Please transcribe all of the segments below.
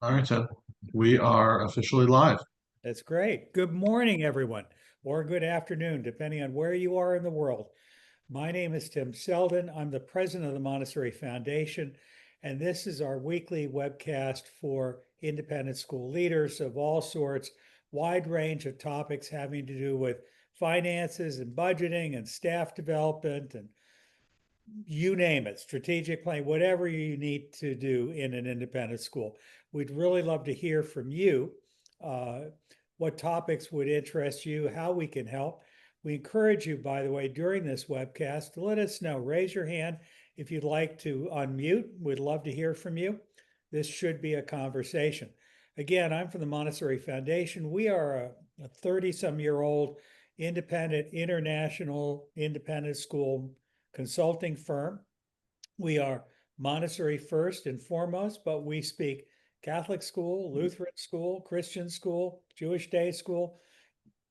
All right, Tim. We are officially live. That's great. Good morning, everyone, or good afternoon, depending on where you are in the world. My name is Tim Selden. I'm the president of the Montessori Foundation, and this is our weekly webcast for independent school leaders of all sorts, wide range of topics having to do with finances and budgeting and staff development and you name it, strategic planning, whatever you need to do in an independent school. We'd really love to hear from you. Uh, what topics would interest you, how we can help. We encourage you, by the way, during this webcast to let us know. Raise your hand if you'd like to unmute. We'd love to hear from you. This should be a conversation. Again, I'm from the Montessori Foundation. We are a 30-some-year-old independent, international independent school consulting firm. We are Montessori first and foremost, but we speak Catholic school, Lutheran school, Christian school, Jewish day school,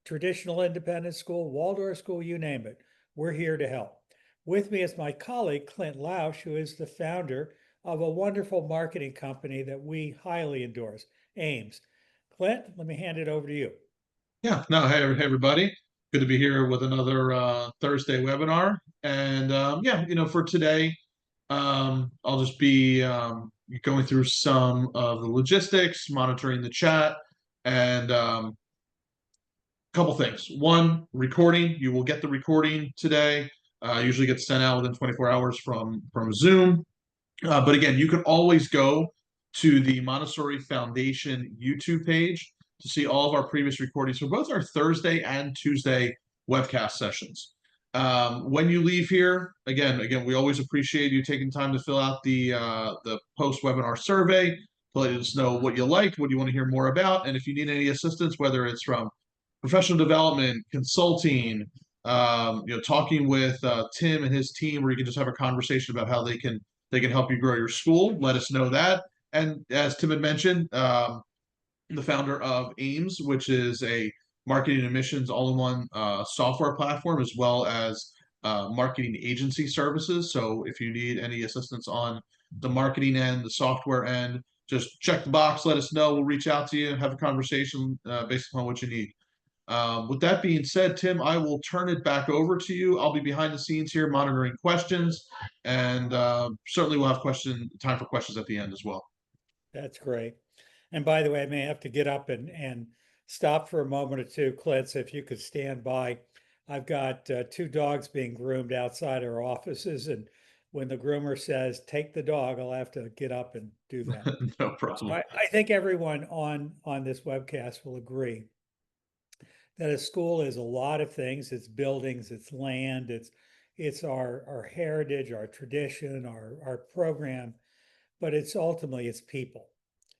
traditional independent school, Waldorf school, you name it. We're here to help. With me is my colleague, Clint Lausch, who is the founder of a wonderful marketing company that we highly endorse, Ames. Clint, let me hand it over to you. Yeah, no, hey everybody. Good to be here with another Thursday webinar. And yeah, for today, I'll just be going through some of the logistics, monitoring the chat, and a couple things. One, recording. You will get the recording today. Usually gets sent out within 24 hours from Zoom. But again, you can always go to the Montessori Foundation YouTube page to see all of our previous recordings for both our Thursday and Tuesday webcast sessions. When you leave here, again, we always appreciate you taking time to fill out the post webinar survey to let us know what you liked, what you want to hear more about, and if you need any assistance, whether it's from professional development, consulting, talking with Tim and his team, where you can just have a conversation about how they can help you grow your school. Let us know that. And as Tim had mentioned, the founder of Ames, which is a marketing and missions all-in-one software platform, as well as marketing agency services. So if you need any assistance on the marketing end, the software end, just check the box, let us know. We'll reach out to you and have a conversation based upon what you need. With that being said, Tim, I will turn it back over to you. I'll be behind the scenes here monitoring questions, and certainly we'll have time for questions at the end as well. That's great. And by the way, I may have to get up and stop for a moment or two. Clint, so if you could stand by. I've got two dogs being groomed outside our offices, and when the groomer says, take the dog, I'll have to get up and do that. No problem. I think everyone on this webcast will agree that a school is a lot of things. It's buildings, it's land, it's our heritage, our tradition, our program, but it's ultimately it's people.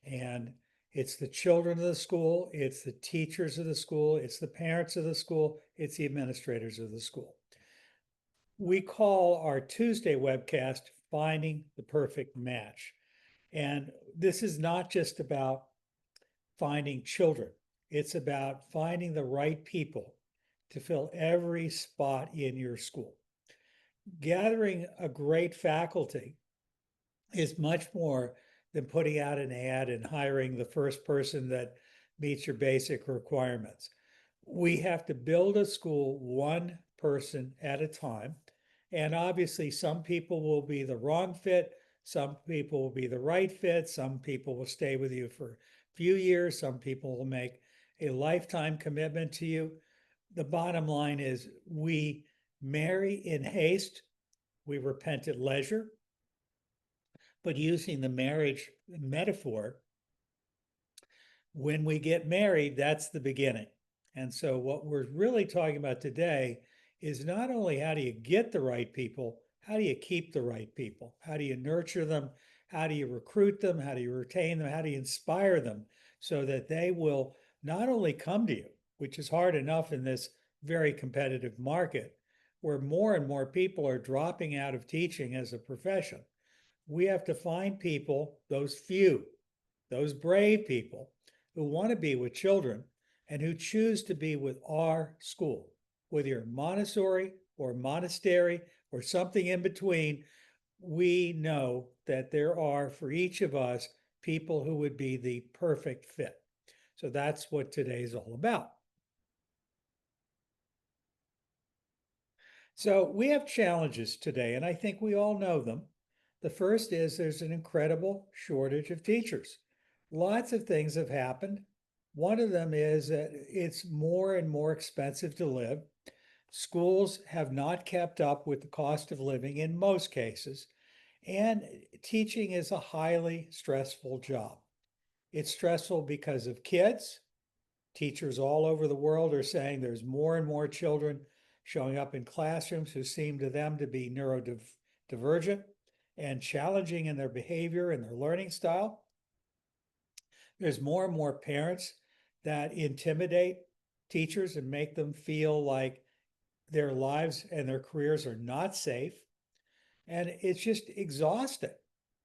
And it's the children of the school, it's the teachers of the school, it's the parents of the school, it's the administrators of the school. We call our Tuesday webcast Finding the Perfect Match. And this is not just about finding children, it's about finding the right people to fill every spot in your school. Gathering a great faculty is much more than putting out an ad and hiring the first person that meets your basic requirements. We have to build a school one person at a time. And obviously, some people will be the wrong fit, some people will be the right fit, some people will stay with you for a few years, some people will make a lifetime commitment to you. The bottom line is we marry in haste, we repent at leisure. But using the marriage metaphor, when we get married, that's the beginning. And so, what we're really talking about today is not only how do you get the right people, how do you keep the right people? How do you nurture them? How do you recruit them? How do you retain them? How do you inspire them so that they will not only come to you, which is hard enough in this very competitive market where more and more people are dropping out of teaching as a profession. We have to find people, those few, those brave people who want to be with children and who choose to be with our school, whether you're Montessori or monastery or something in between. We know that there are for each of us people who would be the perfect fit. So that's what today's all about. So we have challenges today, and I think we all know them. The first is there's an incredible shortage of teachers. Lots of things have happened. One of them is that it's more and more expensive to live. Schools have not kept up with the cost of living in most cases, and teaching is a highly stressful job. It's stressful because of kids. Teachers all over the world are saying there's more and more children showing up in classrooms who seem to them to be neurodivergent and challenging in their behavior and their learning style. There's more and more parents that intimidate teachers and make them feel like their lives and their careers are not safe. And it's just exhausting.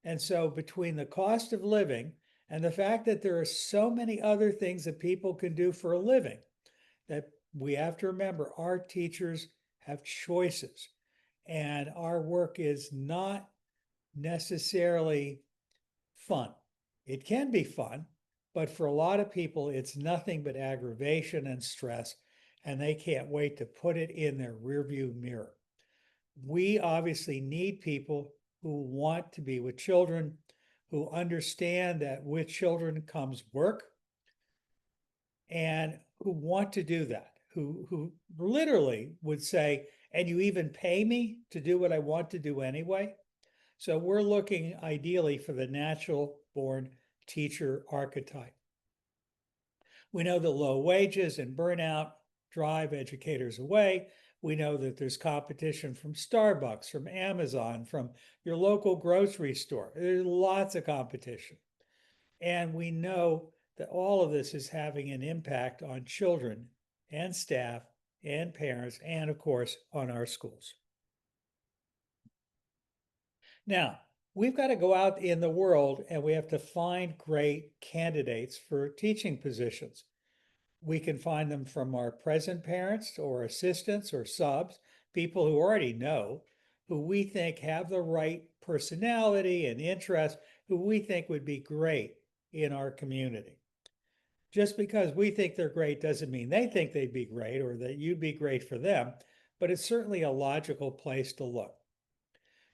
And so between the cost of living and the fact that there are so many other things that people can do for a living, that we have to remember our teachers have choices, and our work is not necessarily fun. It can be fun, but for a lot of people, it's nothing but aggravation and stress, and they can't wait to put it in their rearview mirror. We obviously need people who want to be with children, who understand that with children comes work, and who want to do that, who literally would say, and you even pay me to do what I want to do anyway. So we're looking ideally for the natural born teacher archetype. We know that low wages and burnout drive educators away. We know that there's competition from Starbucks, from Amazon, from your local grocery store. There's lots of competition. And we know that all of this is having an impact on children and staff and parents, and of course, on our schools. Now, we've got to go out in the world and we have to find great candidates for teaching positions. We can find them from our present parents or assistants or subs, people who already know, who we think have the right personality and interest, who we think would be great in our community. Just because we think they're great doesn't mean they think they'd be great or that you'd be great for them, but it's certainly a logical place to look.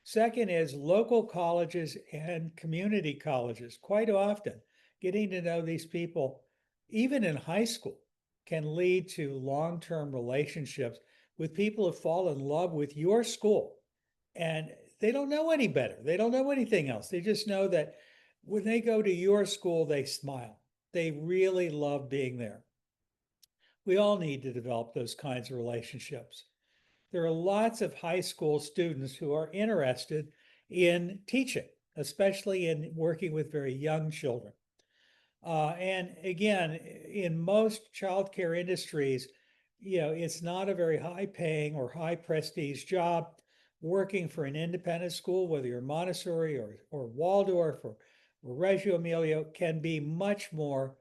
Second is local colleges and community colleges. Quite often, getting to know these people, even in high school, can lead to long-term relationships with people who fall in love with your school. And they don't know any better. They don't know anything else. They just know that when they go to your school, they smile. They really love being there. We all need to develop those kinds of relationships. There are lots of high school students who are interested in teaching, especially in working with very young children. And again, in most childcare industries, it's not a very high paying or high prestige job. Working for an independent school, whether you're Montessori or Waldorf or Reggio Emilia, can be much more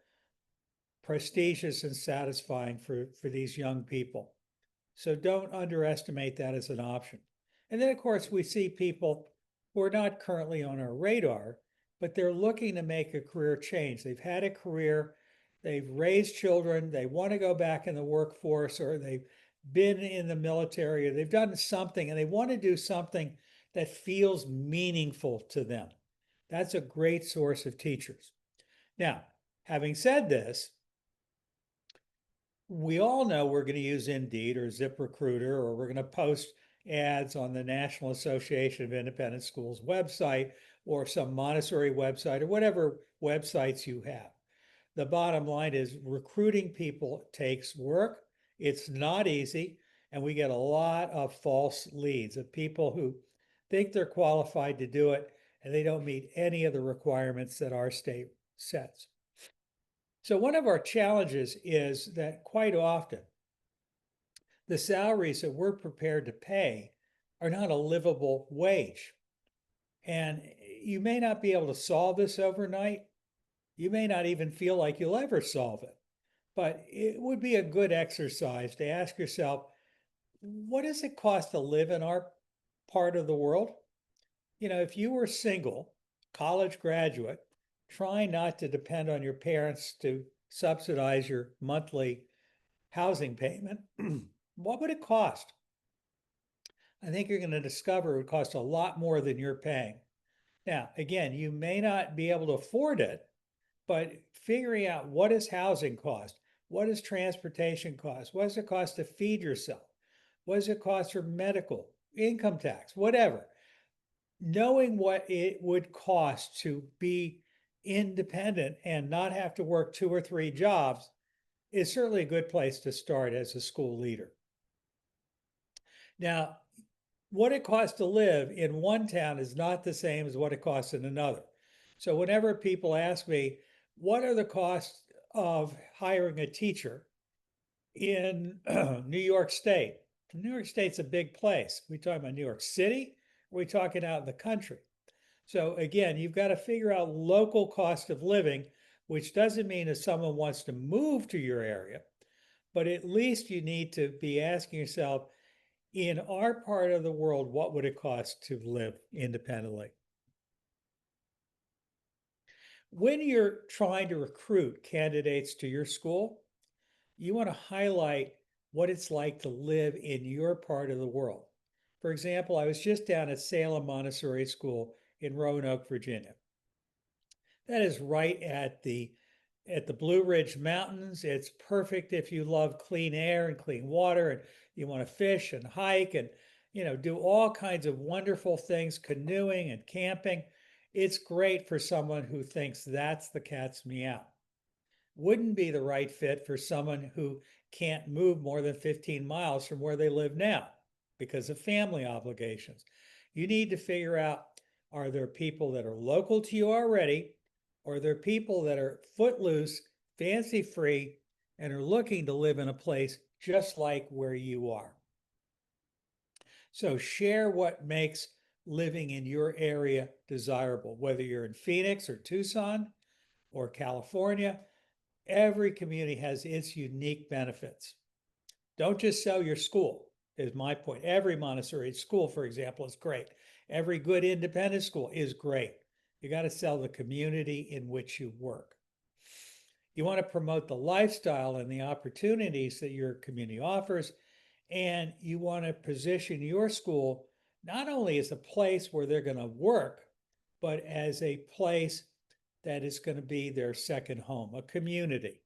prestigious and satisfying for these young people. So don't underestimate that as an option. And then, of course, we see people who are not currently on our radar, but they're looking to make a career change. They've had a career, they've raised children, they want to go back in the workforce, or they've been in the military, or they've done something, and they want to do something that feels meaningful to them. That's a great source of teachers. Now, having said this, we all know we're going to use Indeed or ZipRecruiter, or we're going to post ads on the National Association of Independent Schools website or some Montessori website or whatever websites you have. The bottom line is recruiting people takes work. It's not easy. And we get a lot of false leads of people who think they're qualified to do it, and they don't meet any of the requirements that our state sets. So one of our challenges is that quite often the salaries that we're prepared to pay are not a livable wage. And you may not be able to solve this overnight. You may not even feel like you'll ever solve it. But it would be a good exercise to ask yourself, what does it cost to live in our part of the world? If you were single, college graduate, try not to depend on your parents to subsidize your monthly housing payment, what would it cost? I think you're going to discover it would cost a lot more than you're paying. Now, again, you may not be able to afford it, but figuring out what does housing cost? What does transportation cost? What does it cost to feed yourself? What does it cost for medical, income tax, whatever? Knowing what it would cost to be independent and not have to work 2 or 3 jobs is certainly a good place to start as a school leader. Now, what it costs to live in one town is not the same as what it costs in another. So whenever people ask me, what are the costs of hiring a teacher in New York State? New York State's a big place. Are we talking about New York City? Or are we talking out in the country? So again, you've got to figure out local cost of living, which doesn't mean if someone wants to move to your area, but at least you need to be asking yourself, in our part of the world, what would it cost to live independently? When you're trying to recruit candidates to your school, you want to highlight what it's like to live in your part of the world. For example, I was just down at Salem Montessori School in Roanoke, Virginia. That is right at the Blue Ridge Mountains. It's perfect if you love clean air and clean water and you want to fish and hike and do all kinds of wonderful things, canoeing and camping. It's great for someone who thinks that's the cat's meow. Wouldn't be the right fit for someone who can't move more than 15 miles from where they live now because of family obligations. You need to figure out, are there people that are local to you already, or are there people that are footloose, fancy free, and are looking to live in a place just like where you are? So share what makes living in your area desirable, whether you're in Phoenix or Tucson or California. Every community has its unique benefits. Don't just sell your school, is my point. Every Montessori school, for example, is great. Every good independent school is great. You got to sell the community in which you work. You want to promote the lifestyle and the opportunities that your community offers, and you want to position your school not only as a place where they're going to work, but as a place that is going to be their second home, a community.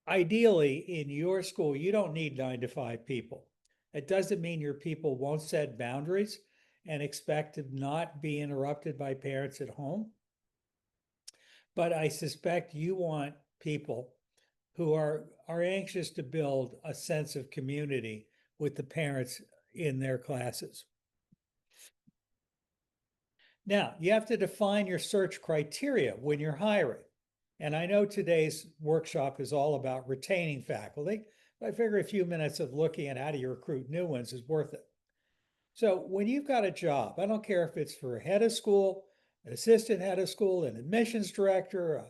Ideally, in your school, you don't need 9 to 5 people. It doesn't mean your people won't set boundaries and expect to not be interrupted by parents at home. But I suspect you want people who are anxious to build a sense of community with the parents in their classes. Now, you have to define your search criteria when you're hiring. And I know today's workshop is all about retaining faculty, but I figure a few minutes of looking at how do you recruit new ones is worth it. So when you've got a job, I don't care if it's for a head of school, an assistant head of school, an admissions director,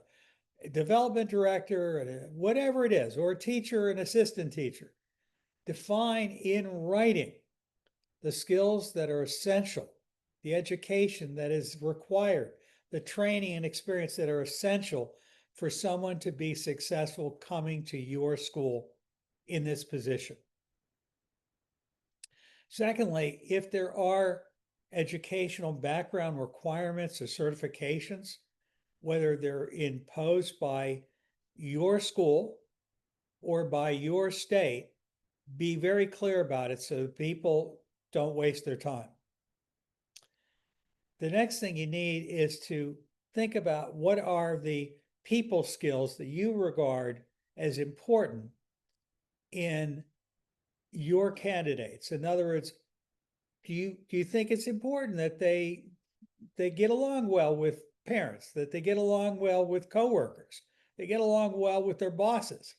a development director, whatever it is, or a teacher, an assistant teacher, define in writing the skills that are essential, the education that is required, the training and experience that are essential for someone to be successful coming to your school in this position. Secondly, if there are educational background requirements or certifications, whether they're imposed by your school or by your state, be very clear about it so that people don't waste their time. The next thing you need is to think about what are the people skills that you regard as important in your candidates. In other words, do you think it's important that they get along well with parents, that they get along well with coworkers, they get along well with their bosses?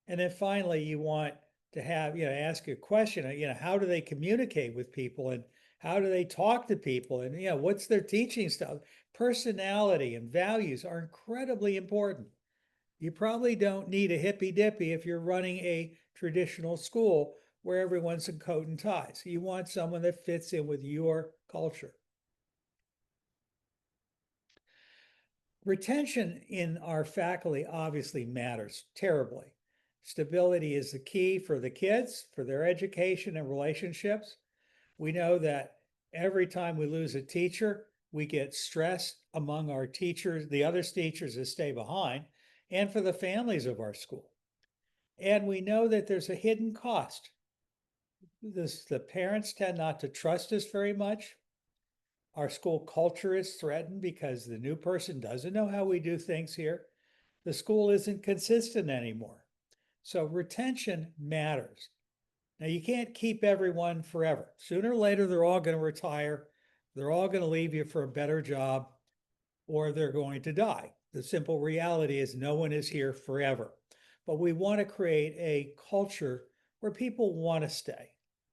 And then finally, you want to have, ask a question, how do they communicate with people and how do they talk to people? And, what's their teaching style? Personality and values are incredibly important. You probably don't need a hippy dippy if you're running a traditional school where everyone's in coat and ties. You want someone that fits in with your culture. Retention in our faculty obviously matters terribly. Stability is the key for the kids, for their education and relationships. We know that every time we lose a teacher, we get stress among our teachers, the other teachers that stay behind, and for the families of our school. And we know that there's a hidden cost. The parents tend not to trust us very much. Our school culture is threatened because the new person doesn't know how we do things here. The school isn't consistent anymore. So retention matters. Now, you can't keep everyone forever. Sooner or later, they're all going to retire. They're all going to leave you for a better job, or they're going to die. The simple reality is no one is here forever. But we want to create a culture where people want to stay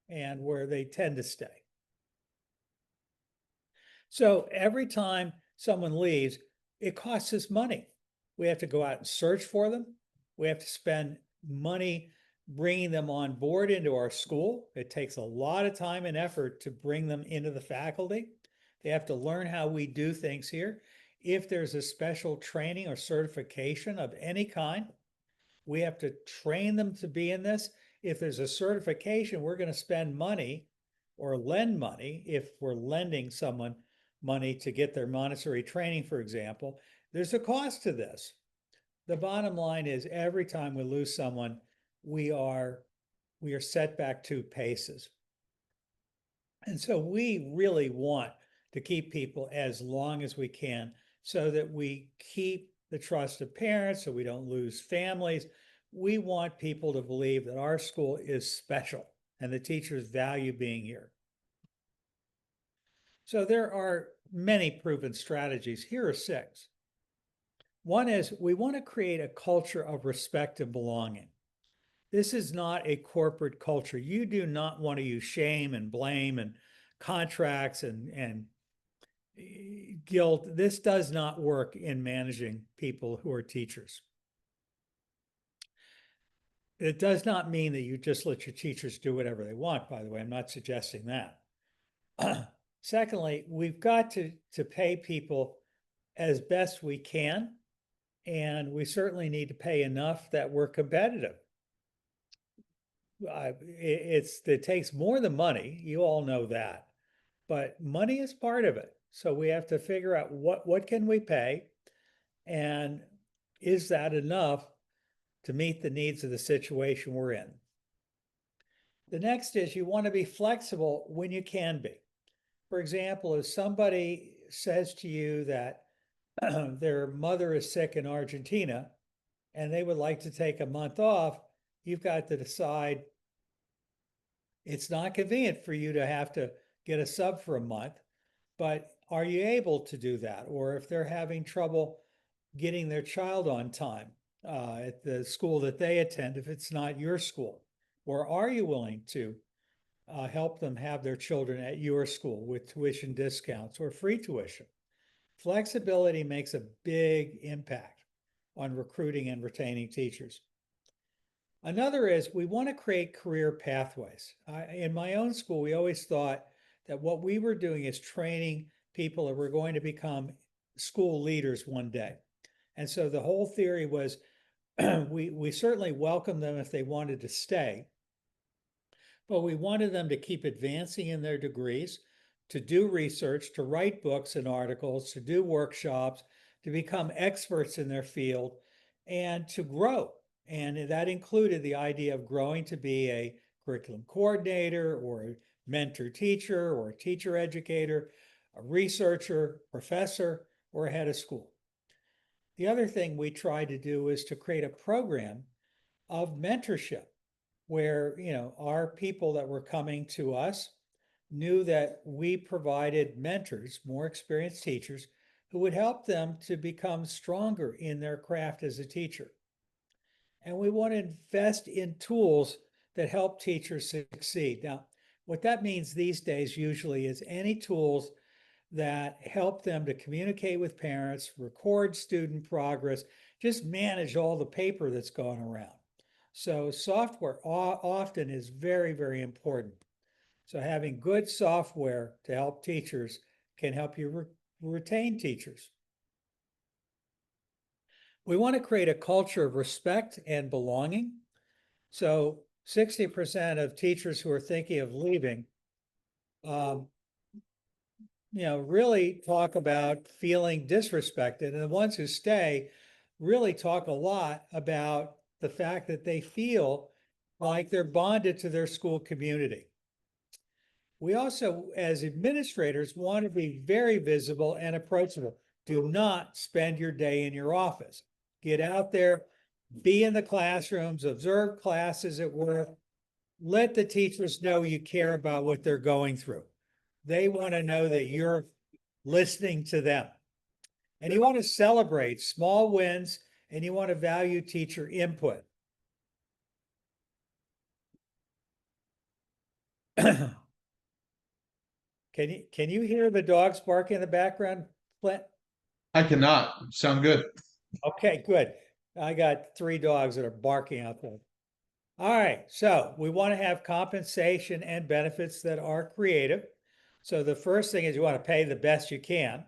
and where they tend to stay. So every time someone leaves, it costs us money. We have to go out and search for them. We have to spend money bringing them on board into our school. It takes a lot of time and effort to bring them into the faculty. They have to learn how we do things here. If there's a special training or certification of any kind, we have to train them to be in this. If there's a certification, we're going to spend money or lend money if we're lending someone money to get their Montessori training, for example. There's a cost to this. The bottom line is every time we lose someone, we are set back 2 paces. And so we really want to keep people as long as we can so that we keep the trust of parents, so we don't lose families. We want people to believe that our school is special and the teachers value being here. So there are many proven strategies. Here are 6. One is we want to create a culture of respect and belonging. This is not a corporate culture. You do not want to use shame and blame and contracts and guilt. This does not work in managing people who are teachers. It does not mean that you just let your teachers do whatever they want, by the way. I'm not suggesting that. Secondly, we've got to pay people as best we can, and we certainly need to pay enough that we're competitive. It takes more than money. You all know that, but money is part of it. So we have to figure out what can we pay, and is that enough to meet the needs of the situation we're in? The next is you want to be flexible when you can be. For example, if somebody says to you that their mother is sick in Argentina and they would like to take a month off, you've got to decide it's not convenient for you to have to get a sub for a month, but are you able to do that? Or if they're having trouble getting their child on time at the school that they attend, if it's not your school, or are you willing to help them have their children at your school with tuition discounts or free tuition? Flexibility makes a big impact on recruiting and retaining teachers. Another is we want to create career pathways. In my own school, we always thought that what we were doing is training people that were going to become school leaders one day. And so the whole theory was we certainly welcomed them if they wanted to stay, but we wanted them to keep advancing in their degrees, to do research, to write books and articles, to do workshops, to become experts in their field, and to grow. And that included the idea of growing to be a curriculum coordinator or a mentor teacher or a teacher educator, a researcher, professor, or a head of school. The other thing we tried to do is to create a program of mentorship where, our people that were coming to us knew that we provided mentors, more experienced teachers, who would help them to become stronger in their craft as a teacher. And we want to invest in tools that help teachers succeed. Now, what that means these days usually is any tools that help them to communicate with parents, record student progress, just manage all the paper that's going around. So software often is very, very important. So having good software to help teachers can help you retain teachers. We want to create a culture of respect and belonging. So 60% of teachers who are thinking of leaving, really talk about feeling disrespected. And the ones who stay really talk a lot about the fact that they feel like they're bonded to their school community. We also, as administrators, want to be very visible and approachable. Do not spend your day in your office. Get out there, be in the classrooms, observe classes at work. Let the teachers know you care about what they're going through. They want to know that you're listening to them. And you want to celebrate small wins, and you want to value teacher input. Can you hear the dogs barking in the background, Flint? I cannot. Sound good. Okay, good. I got 3 dogs that are barking out there. All right, so we want to have compensation and benefits that are creative. So the first thing is you want to pay the best you can.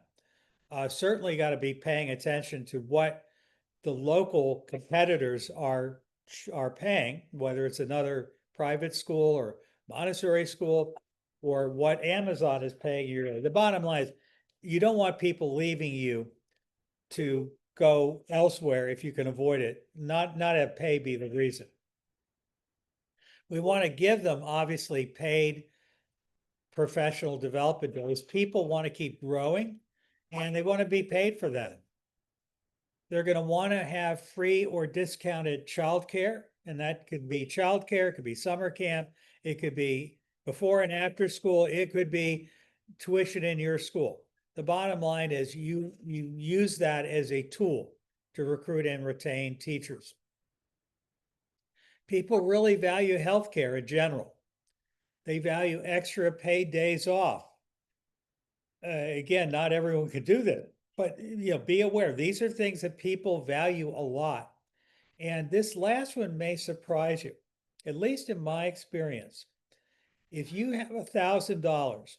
Certainly got to be paying attention to what the local competitors are paying, whether it's another private school or Montessori school, or what Amazon is paying yearly. The bottom line is you don't want people leaving you to go elsewhere if you can avoid it, not have pay be the reason. We want to give them obviously paid professional development days. People want to keep growing and they want to be paid for that. They're going to want to have free or discounted childcare, and that could be childcare, it could be summer camp, it could be before and after school, it could be tuition in your school. The bottom line is you use that as a tool to recruit and retain teachers. People really value healthcare in general. They value extra paid days off. Again, not everyone can do that, but be aware these are things that people value a lot. And this last one may surprise you, at least in my experience. If you have $1,000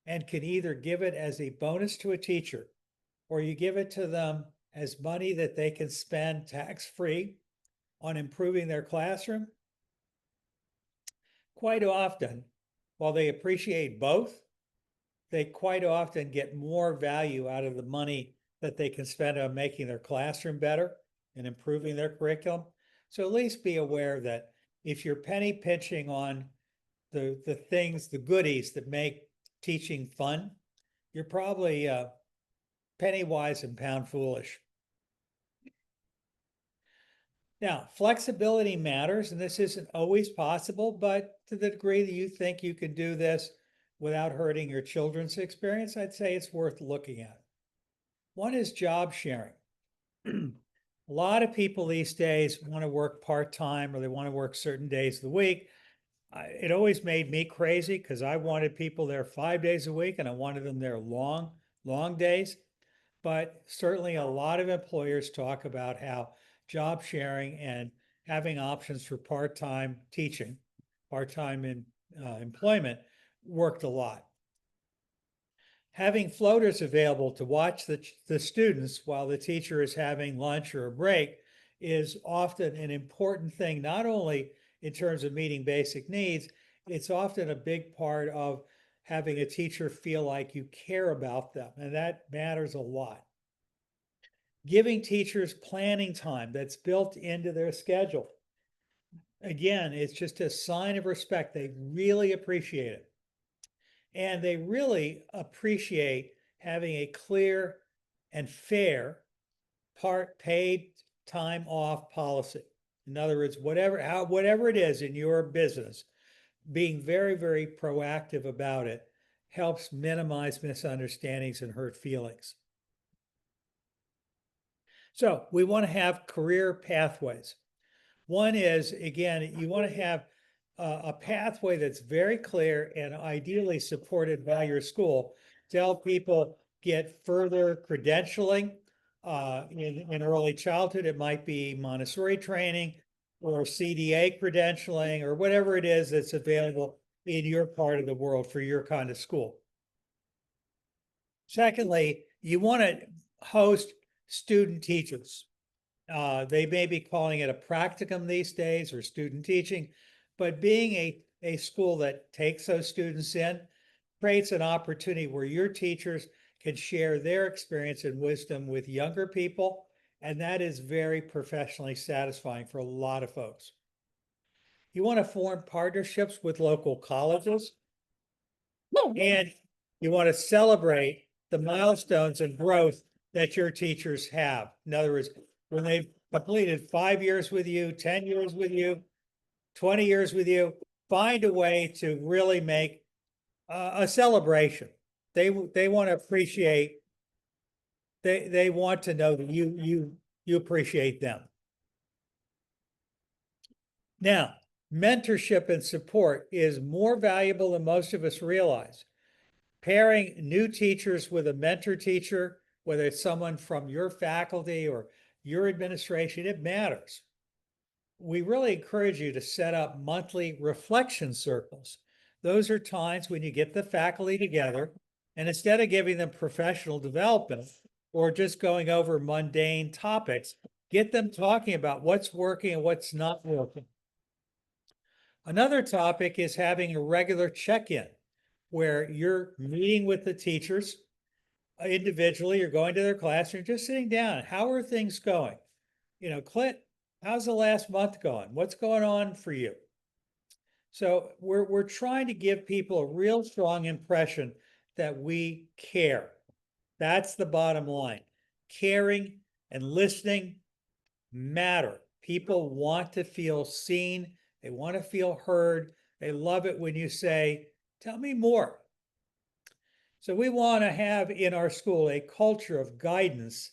and can either give it as a bonus to a teacher, or you give it to them as money that they can spend tax-free on improving their classroom, quite often, while they appreciate both, they quite often get more value out of the money that they can spend on making their classroom better and improving their curriculum. So at least be aware that if you're penny pinching on the things, the goodies that make teaching fun, you're probably penny wise and pound foolish. Now, flexibility matters, and this isn't always possible, but to the degree that you think you can do this without hurting your children's experience, I'd say it's worth looking at. One is job sharing. A lot of people these days want to work part-time or they want to work certain days of the week. It always made me crazy because I wanted people there 5 days a week and I wanted them there long days. But certainly a lot of employers talk about how job sharing and having options for part-time teaching, part-time employment worked a lot. Having floaters available to watch the students while the teacher is having lunch or a break is often an important thing, not only in terms of meeting basic needs, it's often a big part of having a teacher feel like you care about them, and that matters a lot. Giving teachers planning time that's built into their schedule. Again, it's just a sign of respect. They really appreciate it. And they really appreciate having a clear and fair paid time off policy. In other words, whatever it is in your business, being very, very proactive about it helps minimize misunderstandings and hurt feelings. So we want to have career pathways. One is, again, you want to have a pathway that's very clear and ideally supported by your school to help people get further credentialing in early childhood. It might be Montessori training or CDA credentialing or whatever it is that's available in your part of the world for your kind of school. Secondly, you want to host student teachers. They may be calling it a practicum these days or student teaching, but being a school that takes those students in creates an opportunity where your teachers can share their experience and wisdom with younger people. And that is very professionally satisfying for a lot of folks. You want to form partnerships with local colleges, and you want to celebrate the milestones and growth that your teachers have. In other words, when they've completed 5 years with you, 10 years with you, 20 years with you, find a way to really make a celebration. They want to appreciate, they want to know that you appreciate them. Now, mentorship and support is more valuable than most of us realize. Pairing new teachers with a mentor teacher, whether it's someone from your faculty or your administration, it matters. We really encourage you to set up monthly reflection circles. Those are times when you get the faculty together, and instead of giving them professional development or just going over mundane topics, get them talking about what's working and what's not working. Another topic is having a regular check-in where you're meeting with the teachers individually, you're going to their class, you're just sitting down. How are things going? Clint, how's the last month going? What's going on for you? So we're trying to give people a real strong impression that we care. That's the bottom line. Caring and listening matter. People want to feel seen. They want to feel heard. They love it when you say, tell me more. So we want to have in our school a culture of guidance,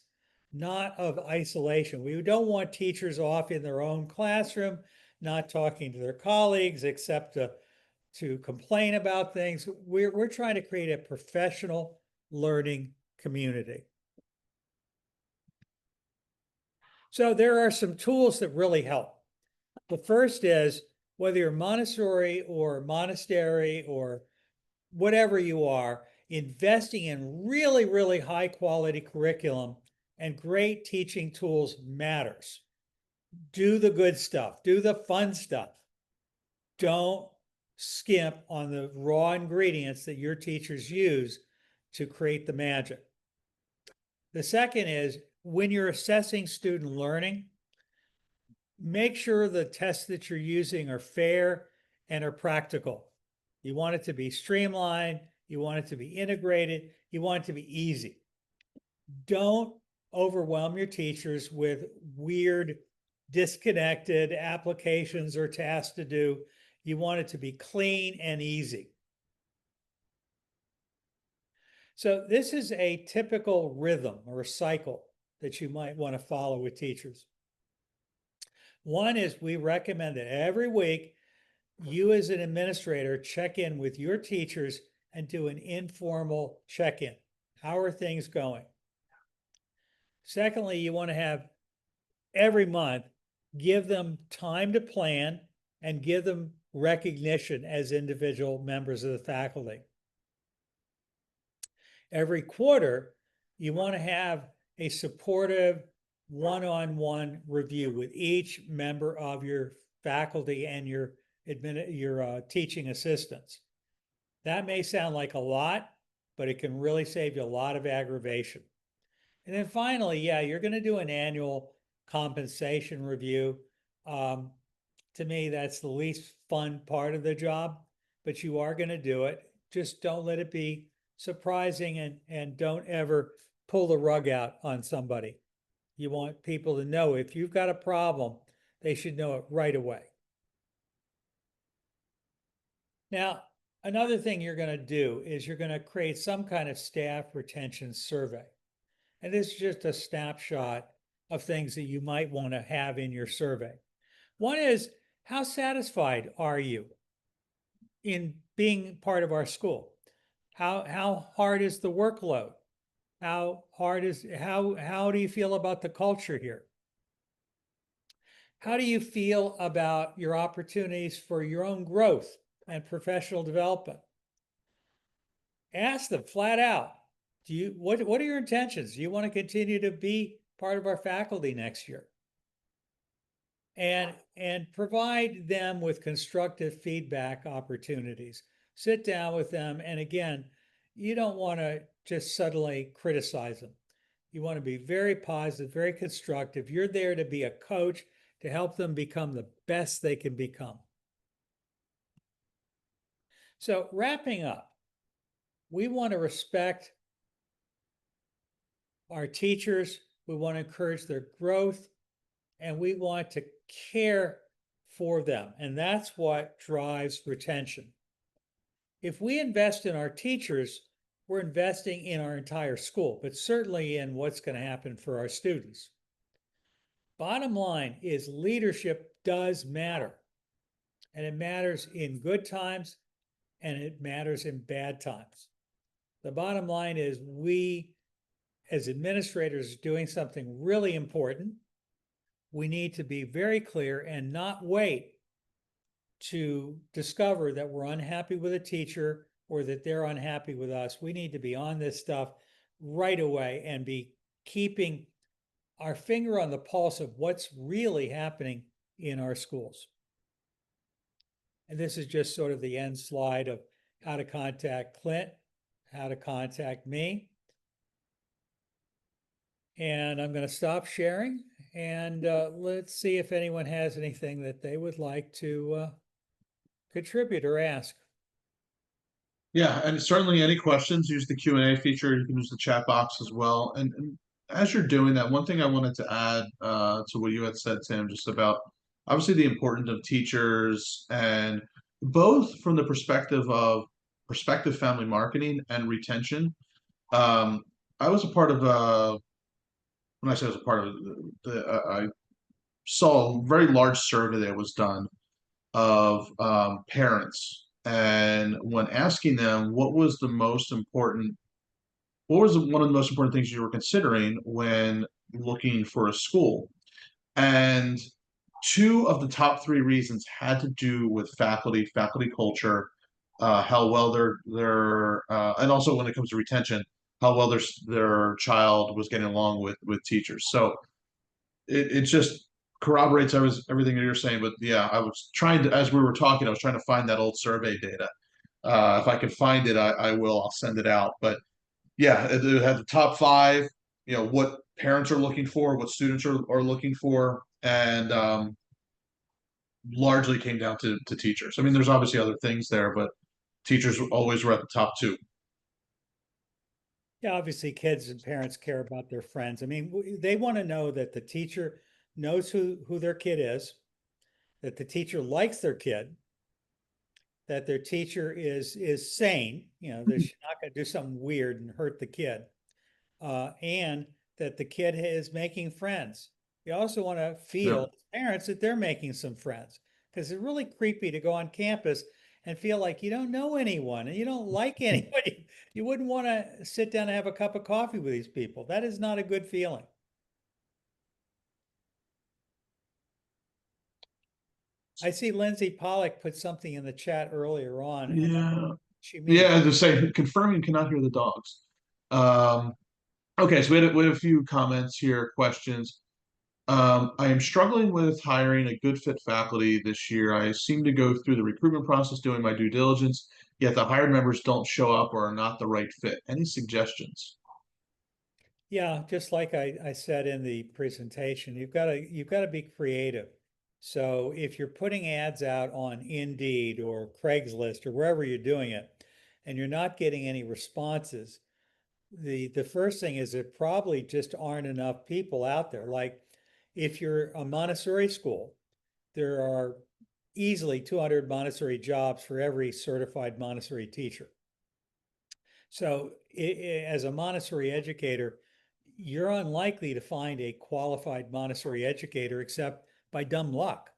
not of isolation. We don't want teachers off in their own classroom, not talking to their colleagues except to complain about things. We're trying to create a professional learning community. So there are some tools that really help. The first is whether you're Montessori or monastery or whatever you are, investing in really, really high quality curriculum and great teaching tools matters. Do the good stuff, do the fun stuff. Don't skimp on the raw ingredients that your teachers use to create the magic. The second is when you're assessing student learning, make sure the tests that you're using are fair and are practical. You want it to be streamlined, you want it to be integrated, you want it to be easy. Don't overwhelm your teachers with weird, disconnected applications or tasks to do. You want it to be clean and easy. So this is a typical rhythm or cycle that you might want to follow with teachers. One is we recommend that every week you as an administrator check in with your teachers and do an informal check-in. How are things going? Secondly, you want to have every month, give them time to plan and give them recognition as individual members of the faculty. Every quarter, you want to have a supportive one-on-one review with each member of your faculty and your teaching assistants. That may sound like a lot, but it can really save you a lot of aggravation. And then finally, yeah, you're going to do an annual compensation review. To me, that's the least fun part of the job, but you are going to do it. Just don't let it be surprising and don't ever pull the rug out on somebody. You want people to know if you've got a problem, they should know it right away. Now, another thing you're going to do is you're going to create some kind of staff retention survey. And this is just a snapshot of things that you might want to have in your survey. One is, how satisfied are you in being part of our school? How hard is the workload? How do you feel about the culture here? How do you feel about your opportunities for your own growth and professional development? Ask them flat out. What are your intentions? Do you want to continue to be part of our faculty next year? and provide them with constructive feedback opportunities. Sit down with them, and again, you don't want to just suddenly criticize them. You want to be very positive, very constructive. You're there to be a coach to help them become the best they can become. So, wrapping up, we want to respect our teachers, we want to encourage their growth, and we want to care for them. And that's what drives retention. If we invest in our teachers, we're investing in our entire school, but certainly in what's going to happen for our students. Bottom line is leadership does matter, and it matters in good times and it matters in bad times. The bottom line is we, as administrators, are doing something really important. We need to be very clear and not wait to discover that we're unhappy with a teacher or that they're unhappy with us. We need to be on this stuff right away and be keeping our finger on the pulse of what's really happening in our schools. And this is just sort of the end slide of how to contact Clint, how to contact me. And I'm going to stop sharing, and let's see if anyone has anything that they would like to contribute or ask. Yeah, and certainly any questions, use the Q&A feature. You can use the chat box as well. And as you're doing that, one thing I wanted to add to what you had said, Tim, just about obviously the importance of teachers, and both from the perspective of prospective family marketing and retention. I was a part of when I say I was a part of I saw a very large survey that was done of parents, and when asking them what was one of the most important things you were considering when looking for a school, and two of the top three reasons had to do with faculty culture, how well and also when it comes to retention, how well their child was getting along with teachers. So it just corroborates everything that you're saying. But yeah, I was trying to, as we were talking, I was trying to find that old survey data. If I can find it, I will. I'll send it out. But yeah, it had the top five. You know what parents are looking for, what students are looking for, and largely came down to teachers. I mean, there's obviously other things there, but teachers always were at the top two. Yeah, obviously kids and parents care about their friends. I mean, they want to know that the teacher knows who their kid is, that the teacher likes their kid, that their teacher is sane, that she's not going to do something weird and hurt the kid, and that the kid is making friends. You also want to Yeah. feel as parents that they're making some friends, because it's really creepy to go on campus and feel like you don't know anyone and you don't like anybody. You wouldn't want to sit down and have a cup of coffee with these people. That is not a good feeling. I see Lindsay Pollock put something in the chat earlier on, and Yeah. she Yeah, means. as I say, confirming cannot hear the dogs. Um, okay, so we had a few comments here, questions. I am struggling with hiring a good fit faculty this year. I seem to go through the recruitment process doing my due diligence, yet the hired members don't show up or are not the right fit. Any suggestions? Yeah, just like I said in the presentation, you've got to be creative. So if you're putting ads out on Indeed or Craigslist or wherever you're doing it, and you're not getting any responses, the first thing is there probably just aren't enough people out there. Like if you're a Montessori school, there are easily 200 Montessori jobs for every certified Montessori teacher. So as a Montessori educator, you're unlikely to find a qualified Montessori educator except by dumb luck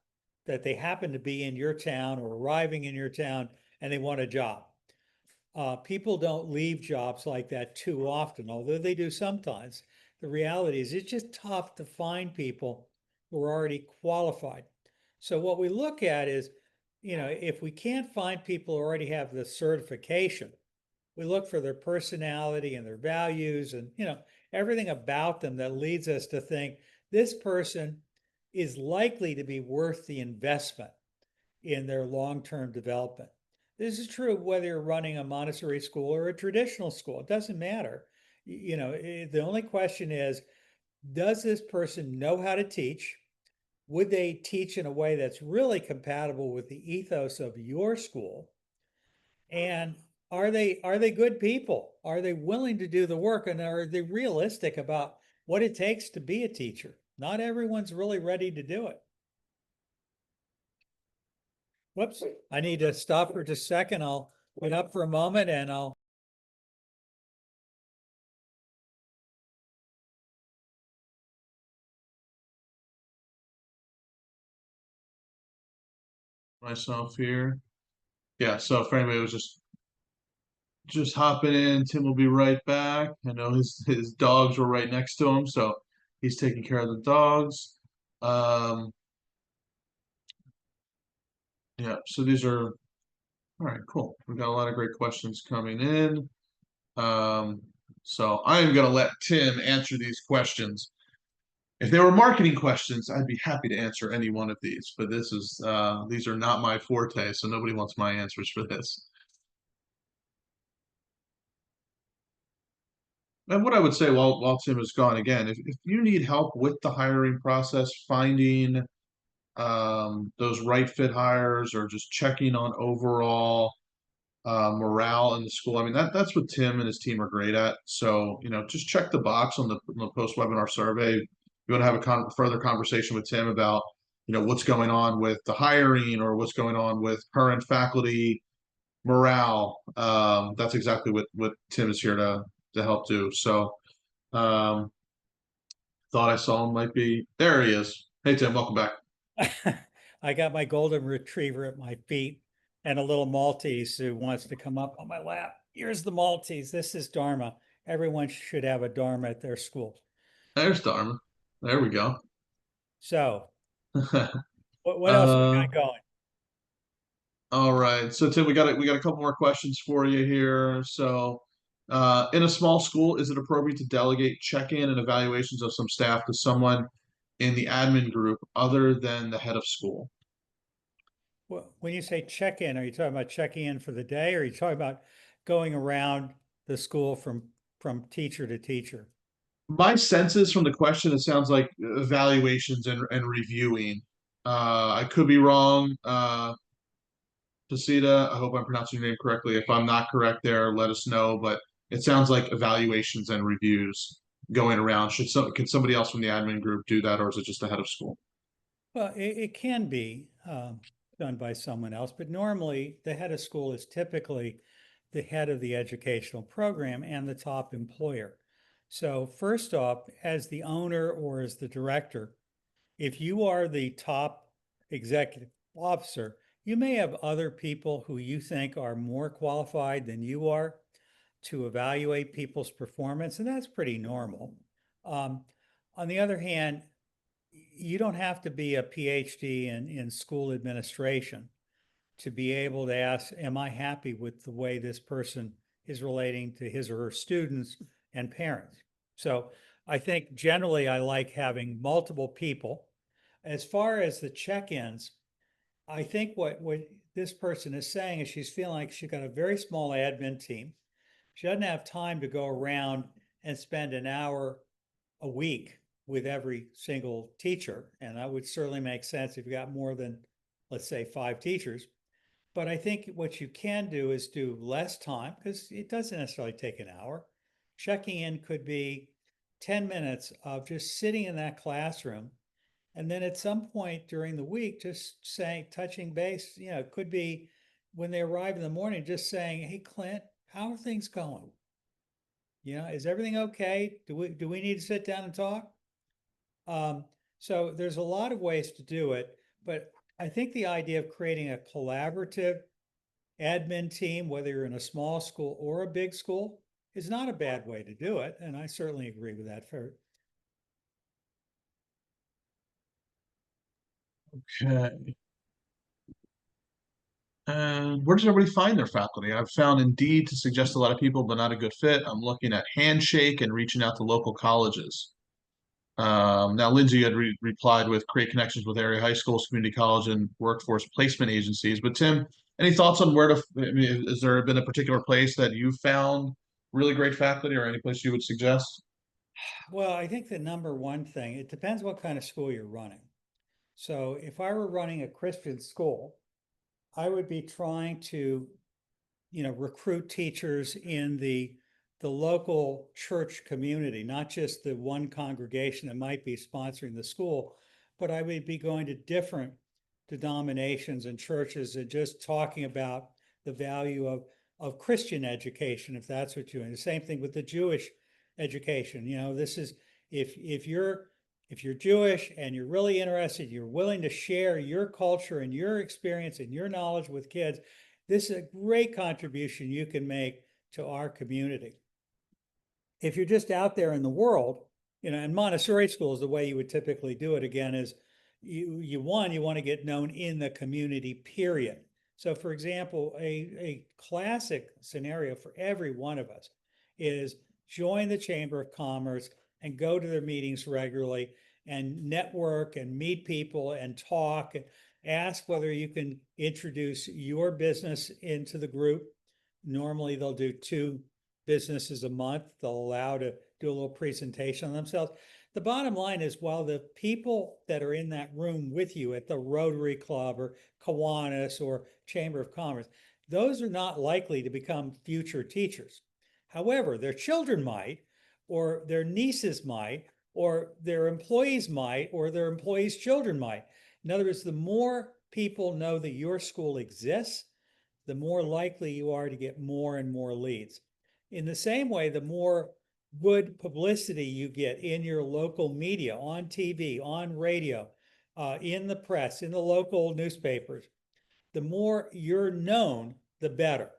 that they happen to be in your town or arriving in your town and they want a job. People don't leave jobs like that too often, although they do sometimes. The reality is it's just tough to find people who are already qualified. So what we look at is, if we can't find people who already have the certification, we look for their personality and their values and everything about them that leads us to think this person is likely to be worth the investment in their long-term development. This is true whether you're running a Montessori school or a traditional school. It doesn't matter. The only question is, does this person know how to teach? Would they teach in a way that's really compatible with the ethos of your school? And are they good people? Are they willing to do the work? And are they realistic about what it takes to be a teacher? Not everyone's really ready to do it. Whoops, I need to stop for just a second. I'll put up for a moment and I'll. Myself here. Yeah, so if anybody was just hopping in, Tim will be right back. I know his dogs were right next to him, so he's taking care of the dogs. Yeah, so these are all right, cool. We've got a lot of great questions coming in. So I am gonna let Tim answer these questions. If they were marketing questions, I'd be happy to answer any one of these, but these are not my forte, so nobody wants my answers for this. And what I would say while Tim is gone again, if you need help with the hiring process, finding those right fit hires or just checking on overall morale in the school, I mean that's what Tim and his team are great at. So just check the box on the post webinar survey. You want to have a further conversation with Tim about what's going on with the hiring or what's going on with current faculty morale. That's exactly what Tim is here to help do. So um, thought I saw him, might be there. He is. Hey Tim, welcome back. I got my golden retriever at my feet and a little Maltese who wants to come up on my lap. Here's the Maltese. This is Dharma. Everyone should have a Dharma at their school. There's Dharma. There we go. So, what else we uh, got going? all right. So Tim, we got a couple more questions for you here. So in a small school, is it appropriate to delegate check-in and evaluations of some staff to someone in the admin group other than the head of school? Well, when you say check-in, are you talking about checking in for the day, or are you talking about going around the school from teacher to teacher? My sense is from the question, it sounds like evaluations and reviewing. I could be wrong. Pasita, I hope I'm pronouncing your name correctly. If I'm not correct there, let us know. But it sounds like evaluations and reviews going around. Could somebody else from the admin group do that, or is it just the head of school? Well, it can be done by someone else, but normally the head of school is typically the head of the educational program and the top employer. So first off, as the owner or as the director, if you are the top executive officer, you may have other people who you think are more qualified than you are to evaluate people's performance, and that's pretty normal. On the other hand, you don't have to be a PhD in school administration to be able to ask, am I happy with the way this person is relating to his or her students and parents? So I think generally I like having multiple people. As far as the check-ins, I think what this person is saying is she's feeling like she's got a very small admin team. She doesn't have time to go around and spend an hour a week with every single teacher. And that would certainly make sense if you got more than, let's say, 5 teachers. But I think what you can do is do less time because it doesn't necessarily take an hour. Checking in could be 10 minutes of just sitting in that classroom. And then at some point during the week, just saying, touching base, it could be when they arrive in the morning, just saying, hey, Clint, how are things going? Is everything okay? Do we need to sit down and talk? So there's a lot of ways to do it, but I think the idea of creating a collaborative admin team, whether you're in a small school or a big school, is not a bad way to do it. And I certainly agree with that. Okay. And where does everybody find their faculty? I've found Indeed to suggest a lot of people, but not a good fit. I'm looking at Handshake and reaching out to local colleges. Now, Lindsay had replied with create connections with area high schools, community college, and workforce placement agencies. But Tim, any thoughts on where to? I mean, has there been a particular place that you found really great faculty, or any place you would suggest? Well, I think the number one thing, it depends what kind of school you're running. So if I were running a Christian school, I would be trying to, recruit teachers in the local church community, not just the one congregation that might be sponsoring the school, but I would be going to different denominations and churches and just talking about the value of Christian education, if that's what you're doing. The same thing with the Jewish education. This is if you're Jewish and you're really interested, you're willing to share your culture and your experience and your knowledge with kids, this is a great contribution you can make to our community. If you're just out there in the world, and Montessori school is the way you would typically do it again, is you want to get known in the community, period. So for example, a classic scenario for every one of us is join the Chamber of Commerce and go to their meetings regularly and network and meet people and talk and ask whether you can introduce your business into the group. Normally they'll do 2 businesses a month. They'll allow to do a little presentation on themselves. The bottom line is, while the people that are in that room with you at the Rotary Club or Kiwanis or Chamber of Commerce, those are not likely to become future teachers. However, their children might, or their nieces might, or their employees might, or their employees' children might. In other words, the more people know that your school exists, the more likely you are to get more and more leads. In the same way, the more good publicity you get in your local media, on TV, on radio, in the press, in the local newspapers, the more you're known, the better.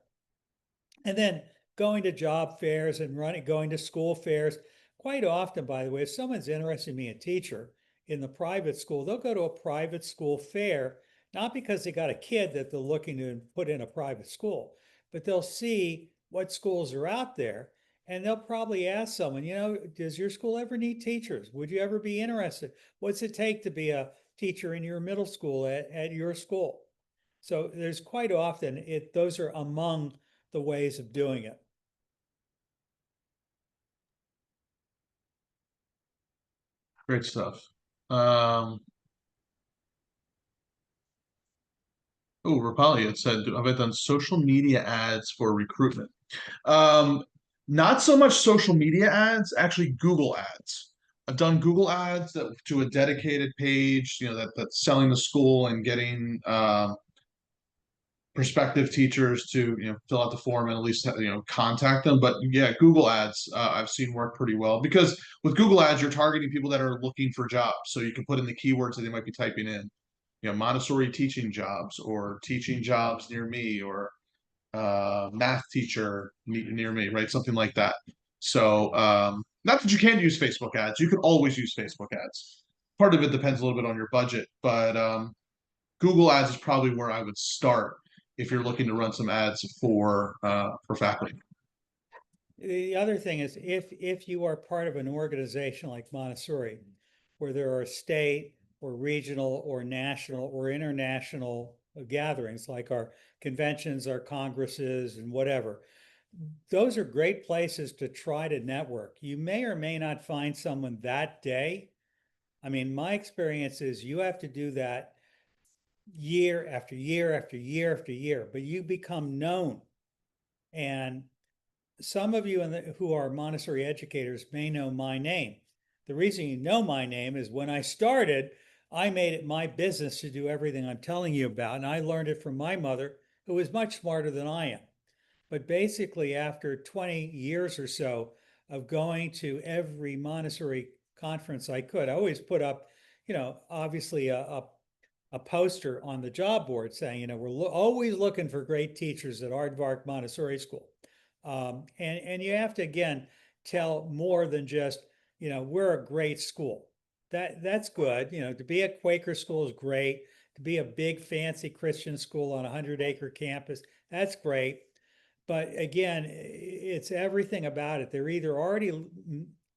And then going to job fairs and going to school fairs. Quite often, by the way, if someone's interested in being a teacher in the private school, they'll go to a private school fair, not because they got a kid that they're looking to put in a private school, but they'll see what schools are out there. And they'll probably ask someone, does your school ever need teachers? Would you ever be interested? What's it take to be a teacher in your middle school at your school? So there's quite often, those are among the ways of doing it. Great stuff. Um, Rapali had said, have I done social media ads for recruitment? Um, Not so much social media ads, actually Google ads. I've done Google ads that to a dedicated page, that's selling the school and getting prospective teachers to fill out the form and at least contact them. But yeah, Google ads I've seen work pretty well because with Google ads you're targeting people that are looking for jobs, so you can put in the keywords that they might be typing in, Montessori teaching jobs or teaching jobs near me or math teacher near me, right? Something like that. So not that you can't use Facebook ads, you can always use Facebook ads. Part of it depends a little bit on your budget, but Google ads is probably where I would start if you're looking to run some ads for faculty. The other thing is, if you are part of an organization like Montessori, where there are state or regional or national or international gatherings like our conventions, our congresses, and whatever, those are great places to try to network. You may or may not find someone that day. I mean, my experience is you have to do that year after year after year after year, but you become known. And some of you who are Montessori educators may know my name. The reason you know my name is when I started, I made it my business to do everything I'm telling you about. And I learned it from my mother, who was much smarter than I am. But basically, after 20 years or so of going to every Montessori conference I could, I always put up, obviously a poster on the job board saying, we're always looking for great teachers at Aardvark Montessori School. And you have to, again, tell more than just, we're a great school. That's good. To be a Quaker school is great. To be a big fancy Christian school on a 100-acre campus, that's great. But again, it's everything about it.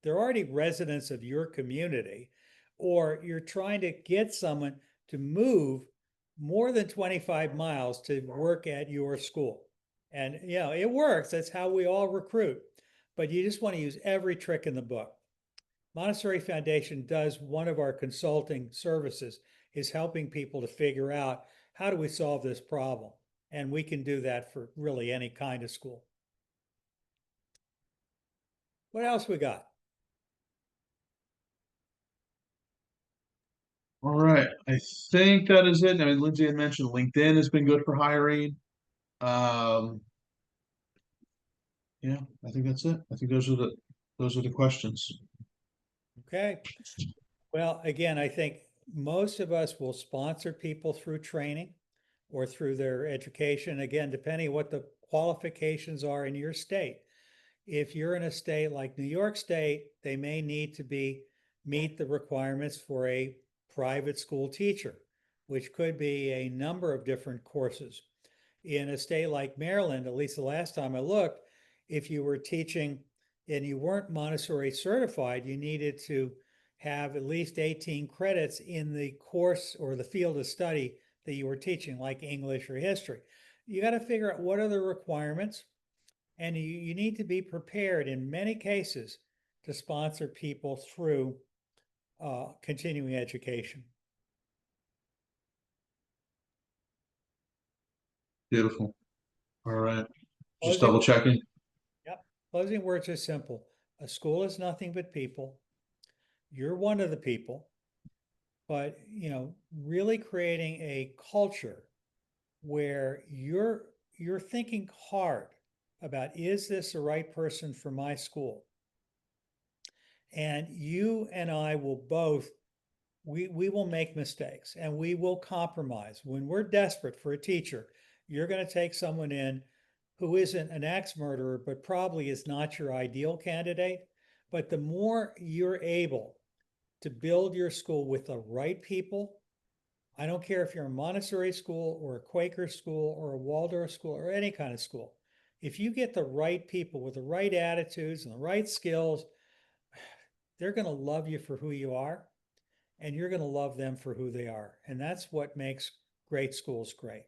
they're already residents of your community, or you're trying to get someone to move more than 25 miles to work at your school. And it works. That's how we all recruit. But you just want to use every trick in the book. Montessori Foundation does one of our consulting services is helping people to figure out how do we solve this problem. And we can do that for really any kind of school. What else we got? All right. I think that is it. I mean, Lindsay had mentioned LinkedIn has been good for hiring. Um, yeah, I think that's it. I think those are the questions. Okay. Well, again, I think most of us will sponsor people through training or through their education. Again, depending what the qualifications are in your state. If you're in a state like New York State, they may need to meet the requirements for a private school teacher, which could be a number of different courses. In a state like Maryland, at least the last time I looked, if you were teaching and you weren't Montessori certified, you needed to have at least 18 credits in the course or the field of study that you were teaching, like English or history. You got to figure out what are the requirements, and you need to be prepared in many cases to sponsor people through continuing education. Beautiful. All right. Just Closing, double checking. yep. Closing words are simple. A school is nothing but people. You're one of the people, but really creating a culture where you're thinking hard about, is this the right person for my school? And you and I will both, we will make mistakes and we will compromise. When we're desperate for a teacher, you're going to take someone in who isn't an axe murderer, but probably is not your ideal candidate. But the more you're able to build your school with the right people, I don't care if you're a Montessori school or a Quaker school or a Waldorf school or any kind of school. If you get the right people with the right attitudes and the right skills, they're going to love you for who you are, and you're going to love them for who they are. And that's what makes great schools great.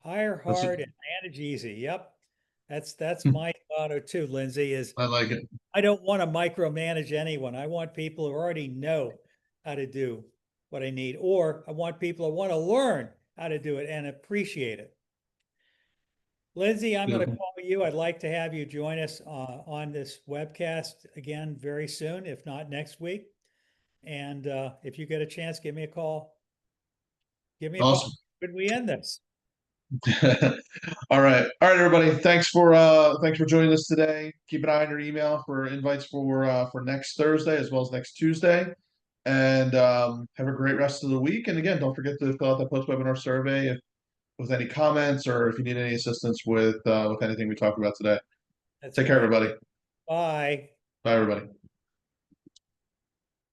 Hire That's it. hard and manage easy. Yep. That's my motto too, Lindsay, is I like it. I don't want to micromanage anyone. I want people who already know how to do what I need, or I want people who want to learn how to do it and appreciate it. Lindsay, I'm going to Beautiful. call you. I'd like to have you join us on this webcast again very soon, if not next week. And if you get a chance, give me a call. Give me a buzz Awesome. when we end this. All right. All right, everybody. Thanks for joining us today. Keep an eye on your email for invites for next Thursday as well as next Tuesday. And have a great rest of the week. And again, don't forget to fill out the post-webinar survey with any comments or if you need any assistance with anything we talked about today. That's Take care, great. everybody. Bye. Bye, everybody.